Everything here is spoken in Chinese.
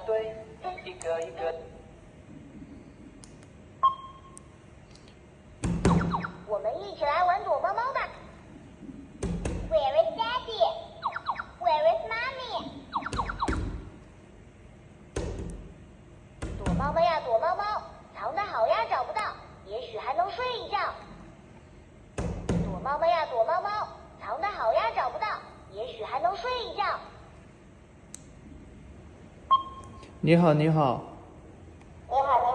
堆，一个一个。我们一起来玩躲猫猫吧。Where is Daddy? Where is Mommy? 躲猫猫呀，躲猫猫，藏得好呀，找不到，也许还能睡一觉。躲猫猫呀，躲猫猫，藏得好呀，找不到，也许还能睡一觉。你好，你好。你好，